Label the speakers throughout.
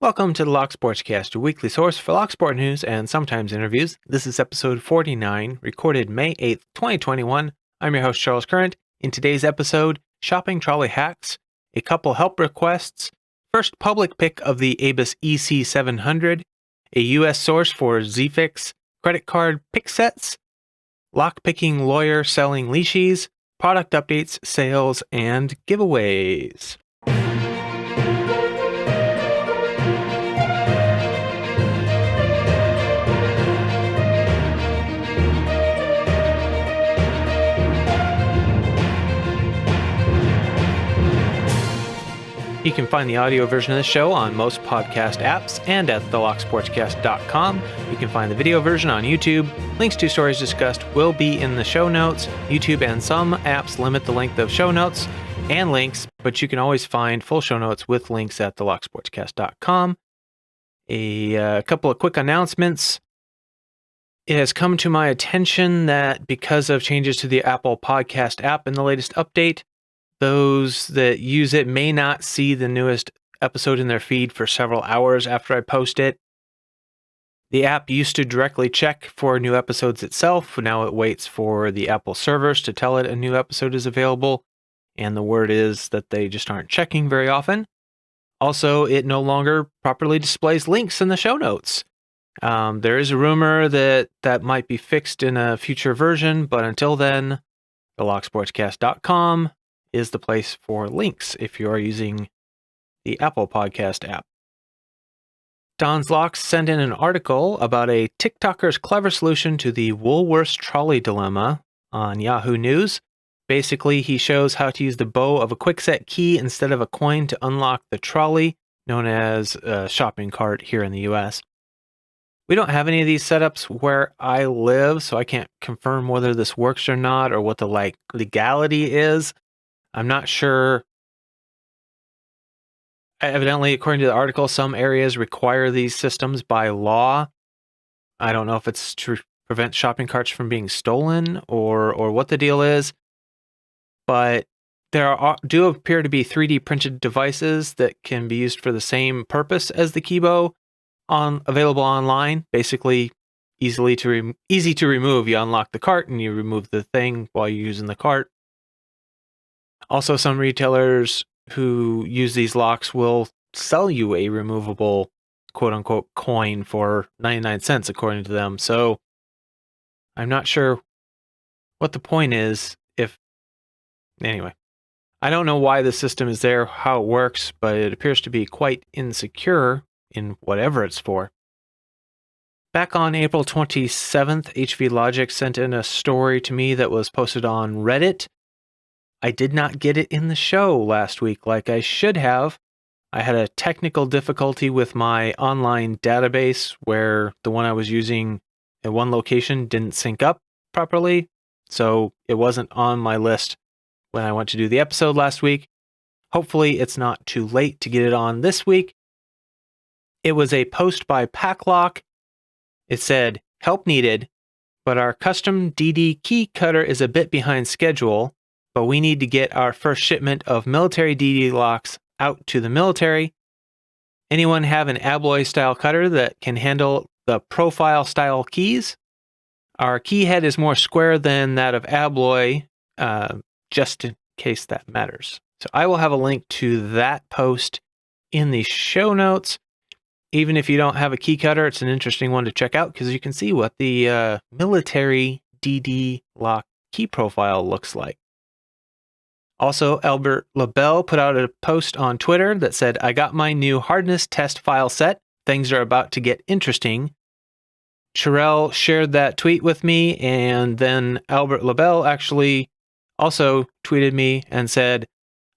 Speaker 1: Welcome to the Lockz Sportscast, your weekly source for lock sport news and sometimes interviews. This is episode 49, recorded May 8th, 2021. I'm your host, Charles Current. In today's episode, shopping trolley hacks, a couple help requests, first public pick of the Abus EC700, a US source for ZiehFix, credit card pick sets, lockpicking lawyer selling Lishis, product updates, sales, and giveaways. You can find the audio version of the show on most podcast apps and at thelocksportscast.com. You can find the video version on YouTube. Links to stories discussed will be in the show notes. YouTube and some apps limit the length of show notes and links, but you can always find full show notes with links at thelocksportscast.com. A couple of quick announcements. It has come to my attention that because of changes to the Apple Podcast app in the latest update, those that use it may not see the newest episode in their feed for several hours after I post it. The app used to directly check for new episodes itself. Now it waits for the Apple servers to tell it a new episode is available, and the word is that they just aren't checking very often. Also, it no longer properly displays links in the show notes. There is a rumor that might be fixed in a future version, but until then, thelocksportscast.com is the place for links if you are using the Apple Podcast app. Don's Locks sent in an article about a TikToker's clever solution to the Woolworths trolley dilemma on Yahoo News. Basically, he shows how to use the bow of a quickset key instead of a coin to unlock the trolley, known as a shopping cart here in the US. We don't have any of these setups where I live, so I can't confirm whether this works or not or what the legality is. I'm not sure. Evidently, according to the article, some areas require these systems by law. I don't know if it's to prevent shopping carts from being stolen or what the deal is. But there do appear to be 3D printed devices that can be used for the same purpose as the Keybow available online. Basically, easy to remove. You unlock the cart and you remove the thing while you're using the cart. Also, some retailers who use these locks will sell you a removable quote-unquote coin for 99 cents, according to them. So I'm not sure what the point is. Anyway, I don't know why the system is there, how it works, but it appears to be quite insecure in whatever it's for. Back on April 27th, HVLogic sent in a story to me that was posted on Reddit. I did not get it in the show last week like I should have. I had a technical difficulty with my online database where the one I was using at one location didn't sync up properly, so it wasn't on my list when I went to do the episode last week. Hopefully it's not too late to get it on this week. It was a post by PacLock. It said, "Help needed, but our custom DD key cutter is a bit behind schedule. But we need to get our first shipment of military DD locks out to the military. Anyone have an Abloy style cutter that can handle the profile style keys? Our key head is more square than that of Abloy, just in case that matters." So I will have a link to that post in the show notes. Even if you don't have a key cutter, it's an interesting one to check out because you can see what the military DD lock key profile looks like. Also, Lebel put out a post on Twitter that said, "I got my new hardness test file set. Things are about to get interesting." Cherelle shared that tweet with me, and then Lebel actually also tweeted me and said,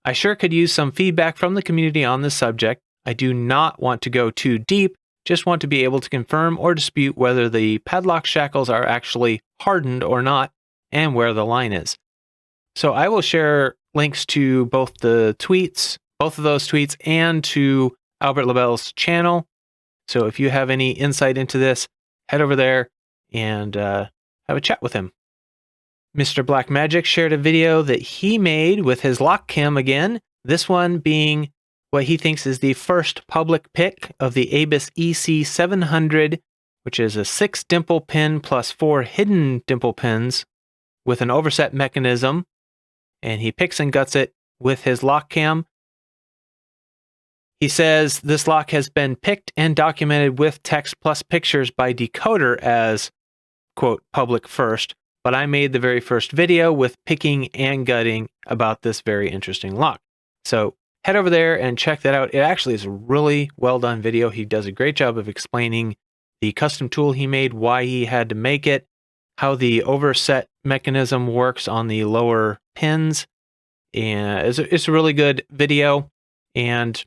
Speaker 1: "I sure could use some feedback from the community on this subject. I do not want to go too deep, just want to be able to confirm or dispute whether the padlock shackles are actually hardened or not, and where the line is." So I will share links to both of those tweets, and to Lebel's channel. So if you have any insight into this, head over there and have a chat with him. MrBlack-Magic shared a video that he made with his lock cam again, this one being what he thinks is the first public pick of the ABUS EC700, which is a 6 dimple pin plus 4 hidden dimple pins with an overset mechanism, and he picks and guts it with his lock cam. He says this lock has been picked and documented with text plus pictures by Decoder as, quote, public first, but I made the very first video with picking and gutting about this very interesting lock. So head over there and check that out. It actually is a really well done video. He does a great job of explaining the custom tool he made, why he had to make it, how the overset mechanism works on the lower pins. And it's a really good video. And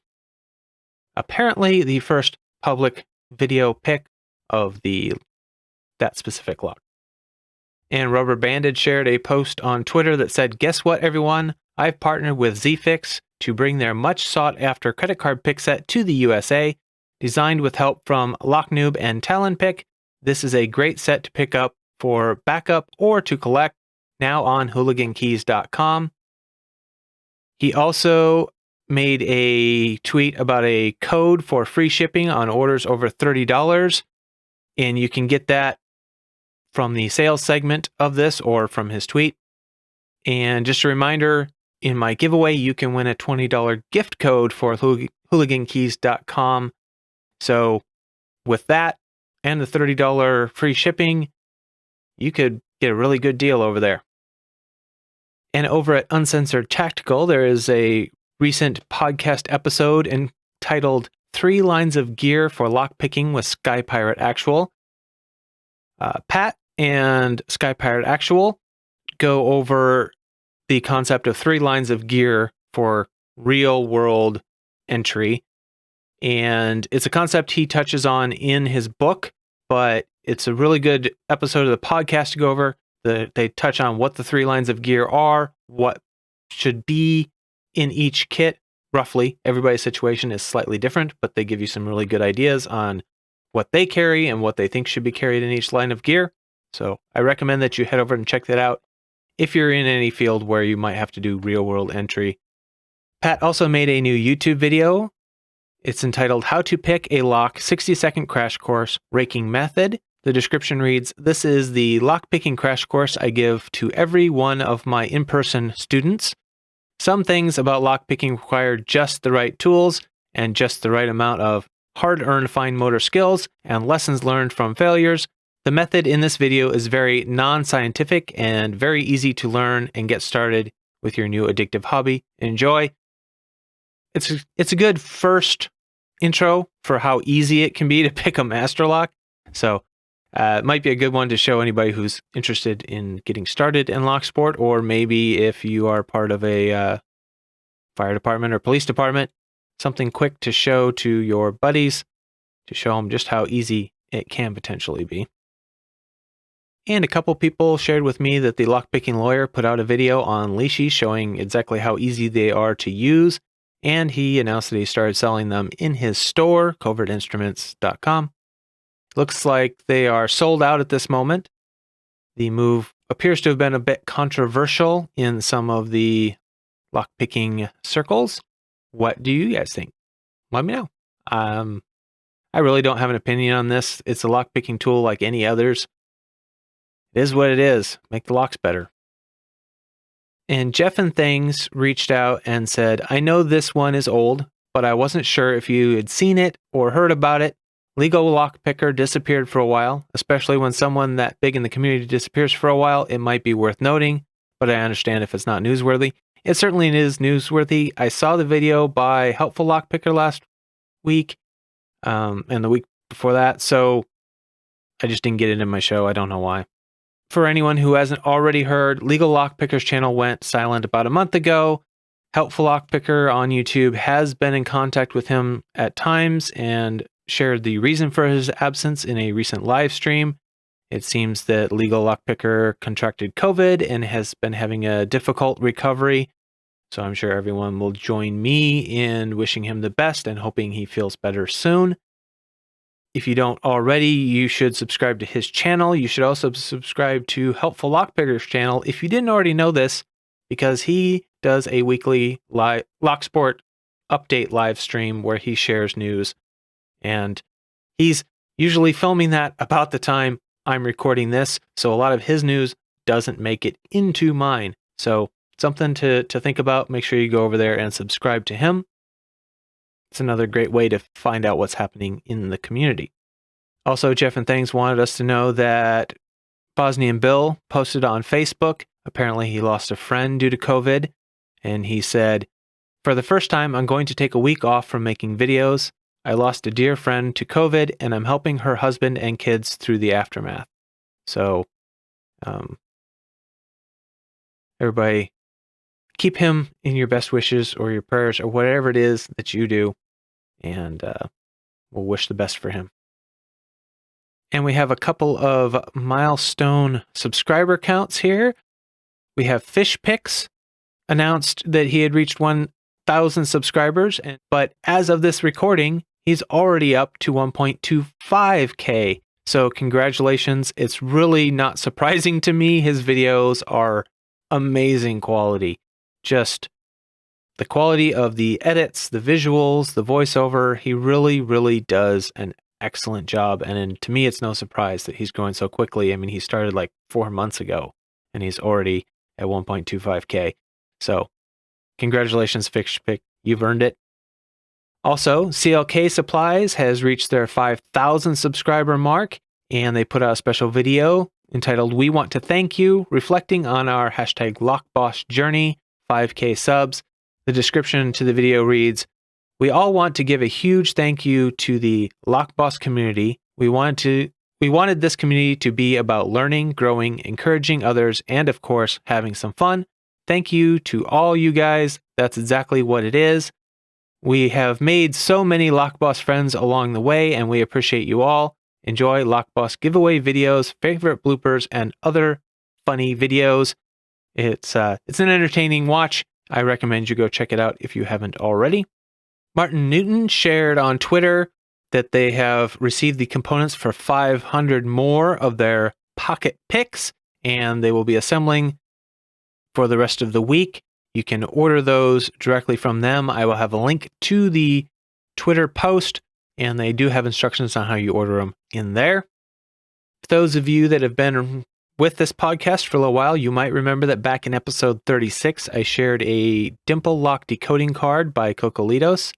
Speaker 1: apparently the first public video pick of that specific lock. And Rubber Banded shared a post on Twitter that said, "Guess what, everyone? I've partnered with ZiehFix to bring their much sought after credit card pick set to the USA. Designed with help from LockNoob and TalonPick, this is a great set to pick up for backup or to collect, now on hooligankeys.com. He also made a tweet about a code for free shipping on orders over $30, and you can get that from the sales segment of this or from his tweet. And just a reminder, in my giveaway, you can win a $20 gift code for hooligankeys.com. So with that and the $30 free shipping, you could get a really good deal over there. And over at Uncensored Tactical, there is a recent podcast episode entitled 3 Lines of Gear for Lockpicking with Sky Pirate Actual. Pat and Sky Pirate Actual go over the concept of 3 lines of gear for real world entry. And it's a concept he touches on in his book, but it's a really good episode of the podcast to go over. They touch on what the 3 lines of gear are, what should be in each kit. Roughly, everybody's situation is slightly different, but they give you some really good ideas on what they carry and what they think should be carried in each line of gear. So I recommend that you head over and check that out if you're in any field where you might have to do real world entry. Pat also made a new YouTube video. It's entitled How to Pick a Lock 60-Second Crash Course Raking Method. The description reads, "This is the lockpicking crash course I give to every one of my in-person students. Some things about lockpicking require just the right tools and just the right amount of hard-earned fine motor skills and lessons learned from failures. The method in this video is very non-scientific and very easy to learn and get started with your new addictive hobby. Enjoy." It's a good first intro for how easy it can be to pick a master lock. So it might be a good one to show anybody who's interested in getting started in lock sport, or maybe if you are part of a fire department or police department, something quick to show to your buddies to show them just how easy it can potentially be. And a couple people shared with me that the Lockpicking Lawyer put out a video on Lishis showing exactly how easy they are to use, and he announced that he started selling them in his store, covertinstruments.com. Looks like they are sold out at this moment. The move appears to have been a bit controversial in some of the lockpicking circles. What do you guys think? Let me know. I really don't have an opinion on this. It's a lockpicking tool like any others. It is what it is. Make the locks better. And Jeff and Things reached out and said, "I know this one is old, but I wasn't sure if you had seen it or heard about it. LegalLockPicker disappeared for a while, especially when someone that big in the community disappears for a while. It might be worth noting, but I understand if it's not newsworthy." It certainly is newsworthy. I saw the video by Helpful Lockpicker last week and the week before that, so I just didn't get it in my show. I don't know why. For anyone who hasn't already heard, Legal Lockpicker's channel went silent about a month ago. Helpful Lockpicker on YouTube has been in contact with him at times and shared the reason for his absence in a recent live stream. It seems that Legal Lockpicker contracted COVID and has been having a difficult recovery. So I'm sure everyone will join me in wishing him the best and hoping he feels better soon. If you don't already, you should subscribe to his channel. You should also subscribe to Helpful Lockpicker's channel if you didn't already know this, because he does a weekly lock sport update live stream where he shares news. And he's usually filming that about the time I'm recording this. So a lot of his news doesn't make it into mine. So something to think about. Make sure you go over there and subscribe to him. It's another great way to find out what's happening in the community. Also, Jeff and Things wanted us to know that BosnianBill posted on Facebook. Apparently, he lost a friend due to COVID. And he said, "For the first time, I'm going to take a week off from making videos. I lost a dear friend to COVID, and I'm helping her husband and kids through the aftermath." So, everybody, keep him in your best wishes or your prayers or whatever it is that you do. And we'll wish the best for him. And we have a couple of milestone subscriber counts here. We have FishPix announced that he had reached 1,000 subscribers, but as of this recording, he's already up to 1.25K. So congratulations. It's really not surprising to me. His videos are amazing quality. Just the quality of the edits, the visuals, the voiceover, he really, really does an excellent job. And to me, it's no surprise that he's growing so quickly. I mean, he started like 4 months ago, and he's already at 1.25K. So congratulations, FishPix. You've earned it. Also, CLK Supplies has reached their 5,000 subscriber mark, and they put out a special video entitled "We Want to Thank You," reflecting on our #LockBoss journey, 5K subs. The description to the video reads, "We all want to give a huge thank you to the LockBoss community. We wanted this community to be about learning, growing, encouraging others, and of course, having some fun. Thank you to all you guys. That's exactly what it is. We have made so many LockBoss friends along the way, and we appreciate you all. Enjoy LockBoss giveaway videos, favorite bloopers, and other funny videos. It's an entertaining watch. I recommend you go check it out if you haven't already." Martin Newton shared on Twitter that they have received the components for 500 more of their pocket picks, and they will be assembling for the rest of the week. You can order those directly from them. I will have a link to the Twitter post, and they do have instructions on how you order them in there. For those of you that have been with this podcast for a little while, you might remember that back in episode 36, I shared a Dimple lock decoding card by Cocolitos.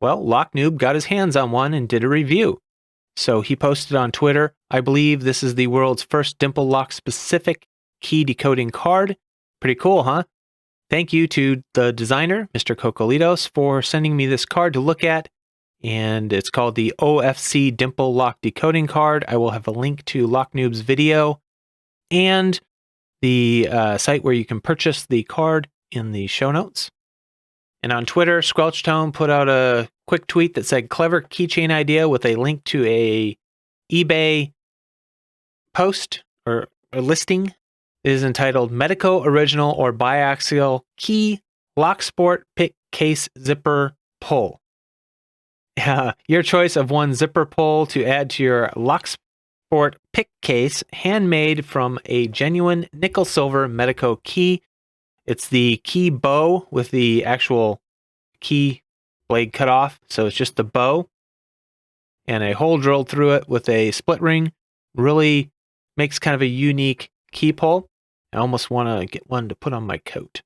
Speaker 1: Well, LockNoob got his hands on one and did a review. So he posted on Twitter, "I believe this is the world's first Dimple lock specific key decoding card." Pretty cool, huh? Thank you to the designer, Mr. Cocolitos, for sending me this card to look at. And it's called the OFC Dimple Lock Decoding Card. I will have a link to LockNoob's video and the site where you can purchase the card in the show notes. And on Twitter, Squelchtone put out a quick tweet that said, "Clever keychain idea," with a link to a eBay post or a listing. It is entitled "Medeco Original or Biaxial Key Lock Sport Pick Case Zipper Pull." Your choice of one zipper pull to add to your Locksport pick case, handmade from a genuine nickel silver Medeco key. It's the key bow with the actual key blade cut off, so it's just the bow and a hole drilled through it with a split ring. Really makes kind of a unique key pull. I almost want to get one to put on my coat.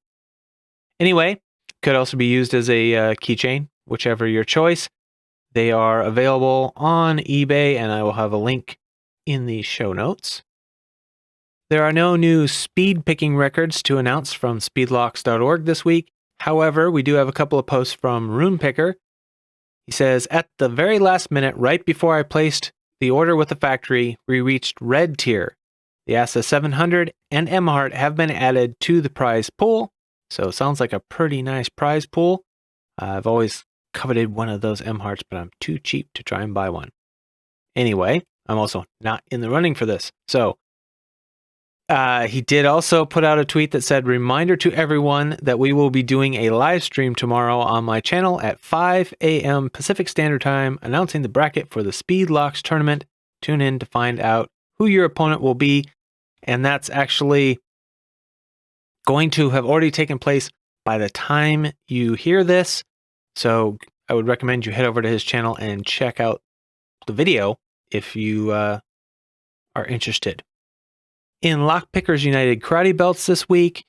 Speaker 1: Anyway, could also be used as a keychain, whichever your choice. They are available on eBay, and I will have a link in the show notes. There are no new speed picking records to announce from SpeedLocks.org this week. However, we do have a couple of posts from RunePicker. He says, "At the very last minute, right before I placed the order with the factory, we reached red tier. The ASA 700 and M-Heart have been added to the prize pool." So it sounds like a pretty nice prize pool. I've always coveted one of those M-Hearts, but I'm too cheap to try and buy one. Anyway, I'm also not in the running for this. So he did also put out a tweet that said, "Reminder to everyone that we will be doing a live stream tomorrow on my channel at 5 a.m. Pacific Standard Time, announcing the bracket for the SpeedLocks tournament. Tune in to find out who your opponent will be." And that's actually going to have already taken place by the time you hear this. So I would recommend you head over to his channel and check out the video if you are interested. In Lockpickers United Karate belts this week,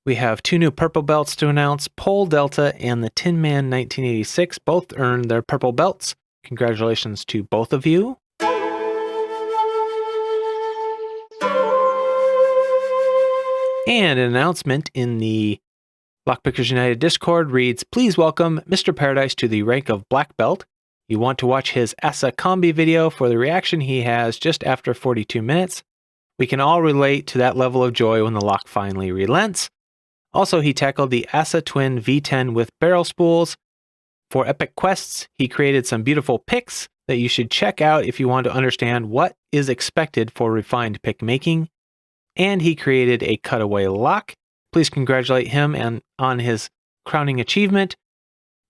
Speaker 1: we have 2 new purple belts to announce. Pole Delta and the Tin Man 1986 both earned their purple belts. Congratulations to both of you. And an announcement in the Lockpickers United Discord reads, please welcome Mr. Paradise to the rank of Black Belt. You want to watch his Asa Combi video for the reaction he has just after 42 minutes. We can all relate to that level of joy when the lock finally relents. Also, he tackled the Asa Twin V10 with barrel spools. For Epic Quests, he created some beautiful picks that you should check out if you want to understand what is expected for refined pick making. And he created a cutaway lock. Please congratulate him on his crowning achievement.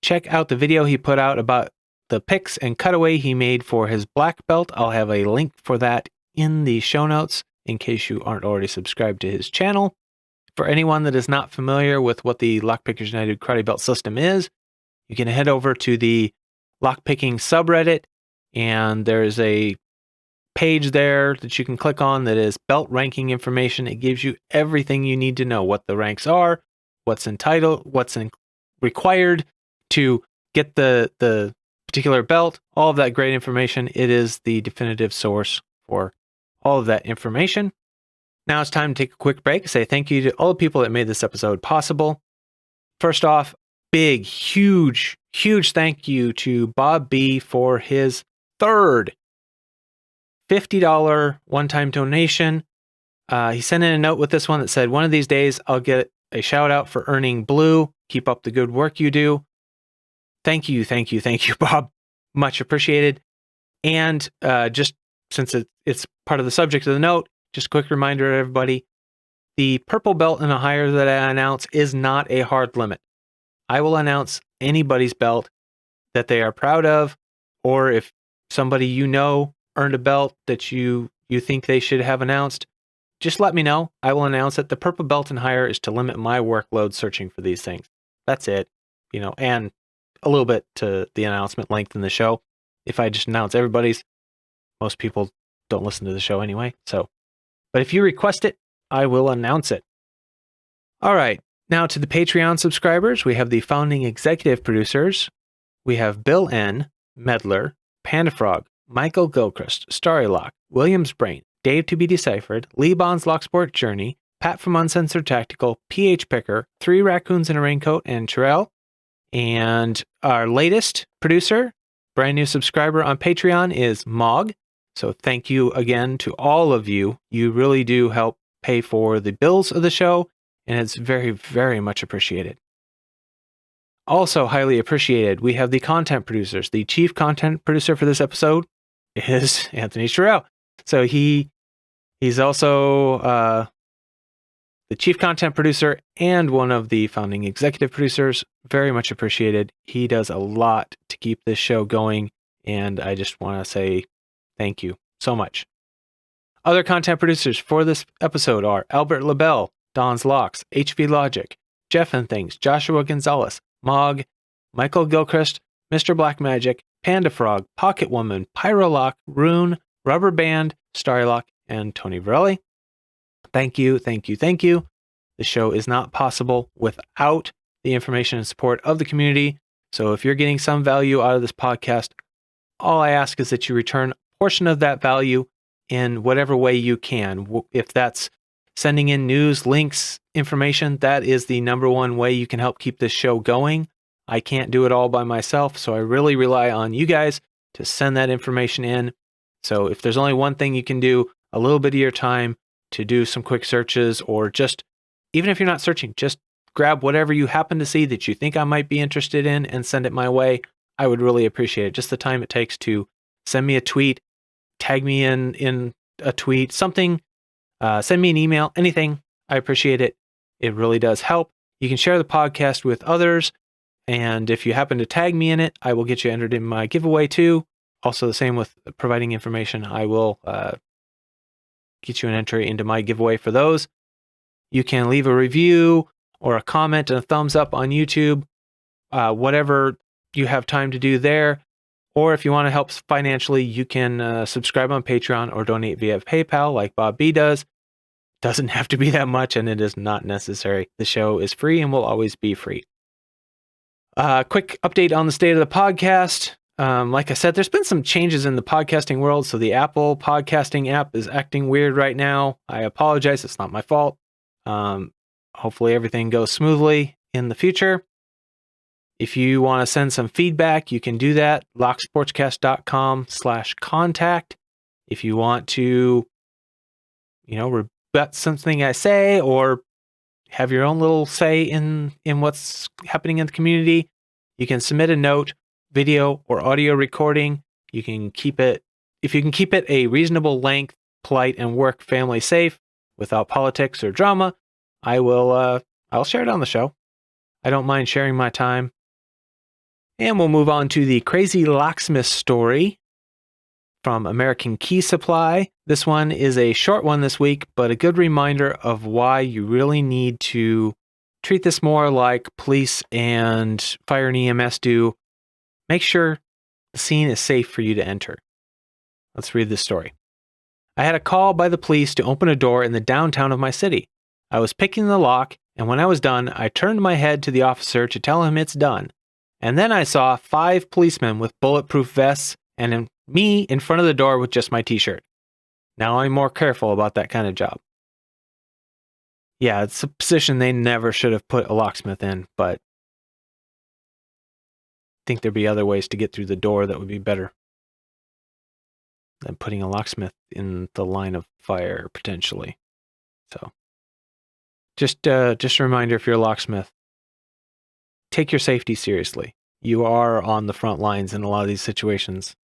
Speaker 1: Check out the video he put out about the picks and cutaway he made for his black belt. I'll have a link for that in the show notes in case you aren't already subscribed to his channel. For anyone that is not familiar with what the Lockpickers United Karate Belt system is, you can head over to the lockpicking subreddit, and there's a page there that you can click on that is belt ranking information. It gives you everything you need to know, what the ranks are, what's required to get the particular belt, all of that great information. It is the definitive source for all of that information. Now it's time to take a quick break and say thank you to all the people that made this episode possible. First off, big, huge thank you to Bob B for his third $50 one-time donation. He sent in a note with this one that said, one of these days I'll get a shout out for earning blue. Keep up the good work you do. Thank you, Bob. Much appreciated. And just since it's part of the subject of the note, just a quick reminder to everybody, the purple belt and a higher that I announce is not a hard limit. I will announce anybody's belt that they are proud of, or if somebody you know earned a belt that you think they should have announced, just let me know. I will announce it. The purple belt and higher is to limit my workload searching for these things. That's it. And a little bit to the announcement length in the show. If I just announce everybody's, most people don't listen to the show anyway. But if you request it, I will announce it. All right. Now to the Patreon subscribers, we have the founding executive producers. We have BillN, Medler, Panda-Frog, Michael Gilchrist, Storylock, Williams Brain, Dave to be Deciphered, Lee Bond's Locksport Journey, Pat from Uncensored Tactical, PH Picker, 3 Raccoons in a Raincoat, and Terrell. And our latest producer, brand new subscriber on Patreon, is Mog. So thank you again to all of you. You really do help pay for the bills of the show, and it's very, very much appreciated. Also highly appreciated, we have the content producers. The chief content producer for this episode is Anthony Sherrill. So he's also the chief content producer and one of the founding executive producers. Very much appreciated. He does a lot to keep this show going, and I just want to say thank you so much. Other content producers for this episode are Albert Lebel, Don's Lockz, HVLogic, Jeff and Things, Joshua Gonzalez, Mog, Michael Gilchrist, MrBlack-Magic, Panda-Frog, Pocket Woman, Pyrolock, Rune, Rubber Band, Storylock, and Tony Varelli. Thank you. The show is not possible without the information and support of the community. So if you're getting some value out of this podcast, all I ask is that you return a portion of that value in whatever way you can. If that's sending in news, links, information, that is the number one way you can help keep this show going. I can't do it all by myself, so I really rely on you guys to send that information in. So if there's only one thing you can do, a little bit of your time to do some quick searches, or just, even if you're not searching, just grab whatever you happen to see that you think I might be interested in and send it my way. I would really appreciate it. Just the time it takes to send me a tweet, tag me in a tweet, something, send me an email, anything. I appreciate it. It really does help. You can share the podcast with others, and if you happen to tag me in it, I will get you entered in my giveaway too. Also the same with providing information. I will get you an entry into my giveaway for those. You can leave a review or a comment and a thumbs up on YouTube. Whatever you have time to do there. Or if you want to help financially, you can subscribe on Patreon or donate via PayPal like Bob B does. Doesn't have to be that much, and it is not necessary. The show is free and will always be free. Quick update on the state of the podcast. Like I said, there's been some changes in the podcasting world, so the Apple podcasting app is acting weird right now. I apologize. It's not my fault. Hopefully everything goes smoothly in the future. If you want to send some feedback, you can do that. locksportscast.com/contact. If you want to, rebut something I say or have your own little say in what's happening in the community, you can submit a note, video or audio recording. You can keep it, if you can keep it a reasonable length, polite and work family safe without politics or drama, I'll share it on the show. I don't mind sharing my time. And we'll move on to the crazy locksmith story from American Key Supply. This one is a short one this week, but a good reminder of why you really need to treat this more like police and fire and EMS do. Make sure the scene is safe for you to enter. Let's read this story. I had a call by the police to open a door in the downtown of my city. I was picking the lock, and when I was done, I turned my head to the officer to tell him it's done. And then I saw 5 policemen with bulletproof vests and me in front of the door with just my t-shirt. Now I'm more careful about that kind of job. Yeah, it's a position they never should have put a locksmith in, but I think there'd be other ways to get through the door that would be better than putting a locksmith in the line of fire, potentially. So, just a reminder, if you're a locksmith, take your safety seriously. You are on the front lines in a lot of these situations.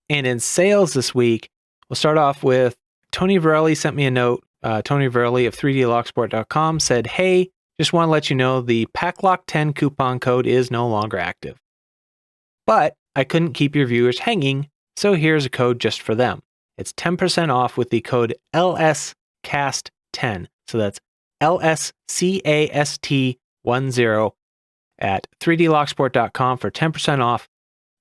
Speaker 1: And in sales this week, we'll start off with Tony Varelli sent me a note. Tony Varelli of 3dlocksport.com said, "Hey, just want to let you know the PacLock 10 coupon code is no longer active. But I couldn't keep your viewers hanging, so here's a code just for them. It's 10% off with the code LSCAST10. So that's LSCAST10 at 3dlocksport.com for 10% off.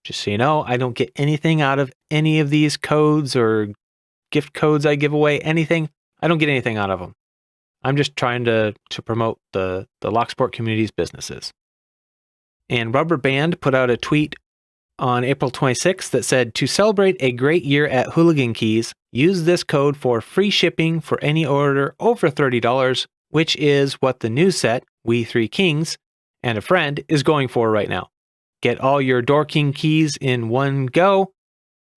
Speaker 1: Just so you know, I don't get anything out of any of these codes or gift codes I give away, anything. I don't get anything out of them. I'm just trying to promote the Locksport community's businesses." And Rubber Band put out a tweet on April 26th that said, "To celebrate a great year at Hooligan Keys, use this code for free shipping for any order over $30, which is what the new set, We Three Kings, and a friend is going for right now. Get all your Door King keys in one go."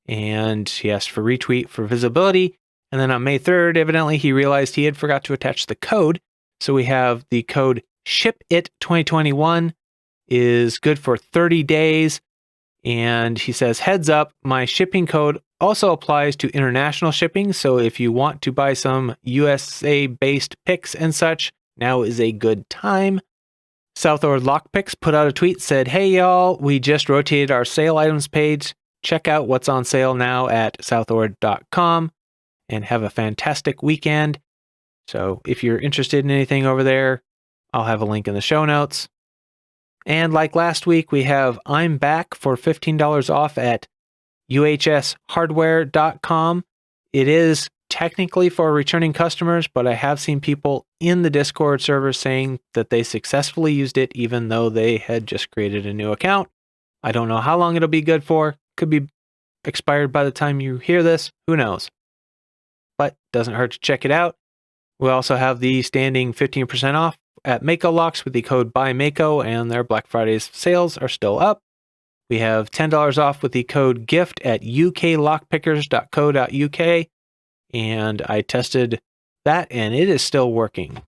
Speaker 1: And he asked for retweet for visibility. And then on May 3rd, evidently he realized he had forgot to attach the code. So we have the code SHIPIT2021 is good for 30 days. And he says, "Heads up, my shipping code also applies to international shipping. So if you want to buy some USA-based picks and such, now is a good time." Southord Lockpicks put out a tweet, said, "Hey y'all, we just rotated our sale items page. Check out what's on sale now at southord.com and have a fantastic weekend." So if you're interested in anything over there, I'll have a link in the show notes. And like last week, we have I'm Back for $15 off at uhshardware.com. It is technically for returning customers, but I have seen people in the Discord server saying that they successfully used it even though they had just created a new account. I don't know how long it'll be good for. Could be expired by the time you hear this. Who knows? But doesn't hurt to check it out. We also have the standing 15% off at Mako Locks with the code BuyMako, and their Black Friday sales are still up. We have $10 off with the code GIFT at uklockpickers.co.uk, and I tested that, and it is still working.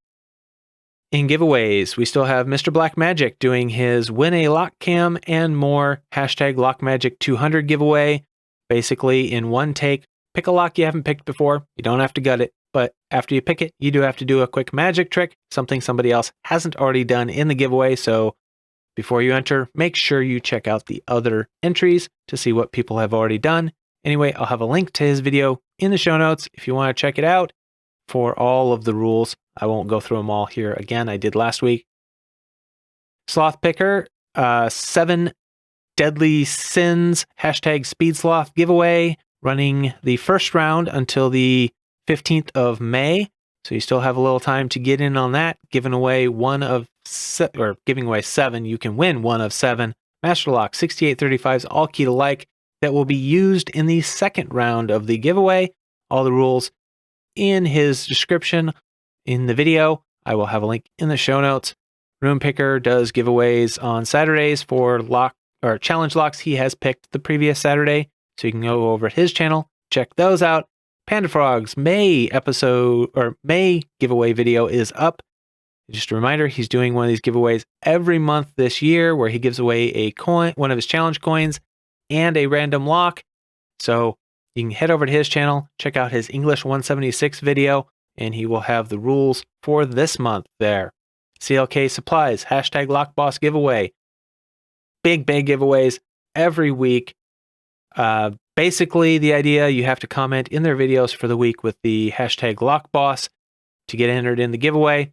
Speaker 1: In giveaways, we still have MrBlack-Magic doing his Win a Lock Cam and more #LockMagic200 giveaway. Basically, in one take, pick a lock you haven't picked before. You don't have to gut it, but after you pick it, you do have to do a quick magic trick, something somebody else hasn't already done in the giveaway. So before you enter, make sure you check out the other entries to see what people have already done. Anyway, I'll have a link to his video in the show notes if you want to check it out for all of the rules. I won't go through them all here again. I did last week. Sloth Picker 7 Deadly Sins #SpeedSloth giveaway running the first round until the 15th of May. So you still have a little time to get in on that. Giving away 7. You can win 1 of 7 MasterLock 6835s, all key to like, that will be used in the second round of the giveaway. All the rules in his description in the video. I will have a link in the show notes. Room Picker does giveaways on Saturdays for challenge locks he has picked the previous Saturday. So you can go over to his channel, check those out. Panda-Frog's May giveaway video is up. Just a reminder, he's doing one of these giveaways every month this year where he gives away a coin, one of his challenge coins, and a random lock. So you can head over to his channel, check out his English 176 video, and he will have the rules for this month there. CLK Supplies, #LockBoss giveaway. Big giveaways every week. Basically, the idea, you have to comment in their videos for the week with the #LockBoss to get entered in the giveaway.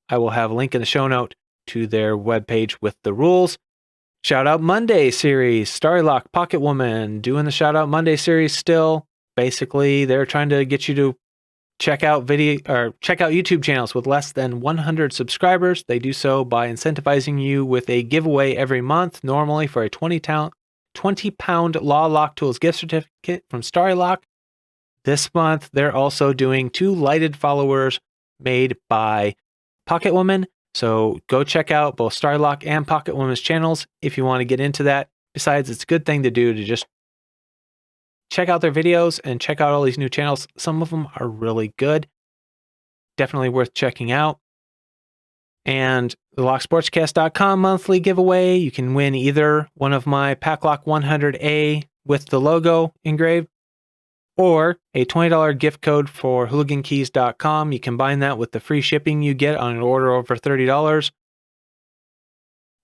Speaker 1: I will have a link in the show note to their webpage with the rules. Shout Out Monday series, Storylock, Pocket Woman, doing the Shout Out Monday series still. Basically, they're trying to get you to check out YouTube channels with less than 100 subscribers. They do so by incentivizing you with a giveaway every month, normally for a 20-pound Law Lock Tools gift certificate from Storylock. This month, they're also doing 2 lighted followers made by Pocket Woman. So go check out both Storylock and Pocket Woman's channels if you want to get into that. Besides, it's a good thing to do to just check out their videos and check out all these new channels. Some of them are really good. Definitely worth checking out. And the LockSportscast.com monthly giveaway, you can win either one of my PacLock 100A with the logo engraved or a $20 gift code for hooligankeys.com. You combine that with the free shipping you get on an order over $30.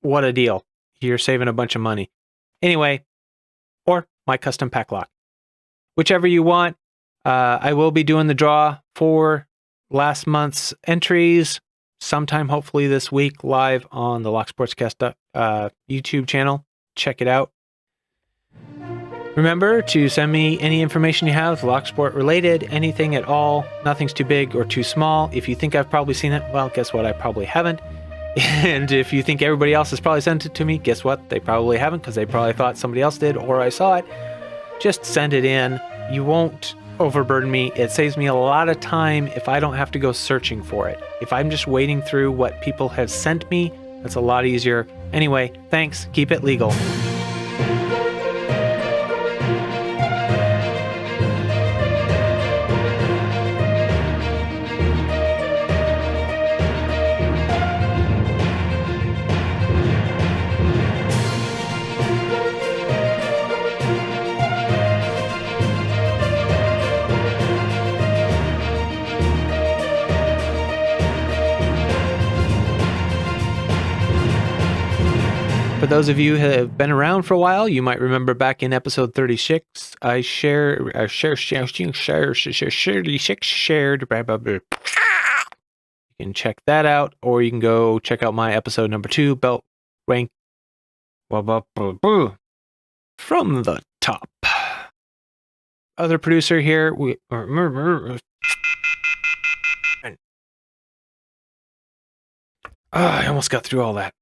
Speaker 1: What a deal. You're saving a bunch of money. Anyway, or my custom PacLock. Whichever you want. I will be doing the draw for last month's entries sometime, hopefully this week, live on the LockSportscast YouTube channel. Check it out. Remember to send me any information you have, Locksport related, anything at all. Nothing's too big or too small. If you think I've probably seen it, well, guess what? I probably haven't. And if you think everybody else has probably sent it to me, guess what? They probably haven't, because they probably thought somebody else did or I saw it. Just send it in. You won't overburden me. It saves me a lot of time if I don't have to go searching for it. If I'm just wading through what people have sent me, that's a lot easier. Anyway, thanks. Keep it legal. For those of you who have been around for a while, you might remember back in episode 36, I shared. You can check that out, or you can go check out my episode number 2, belt rank from the top. Other producer here, I almost got through all that.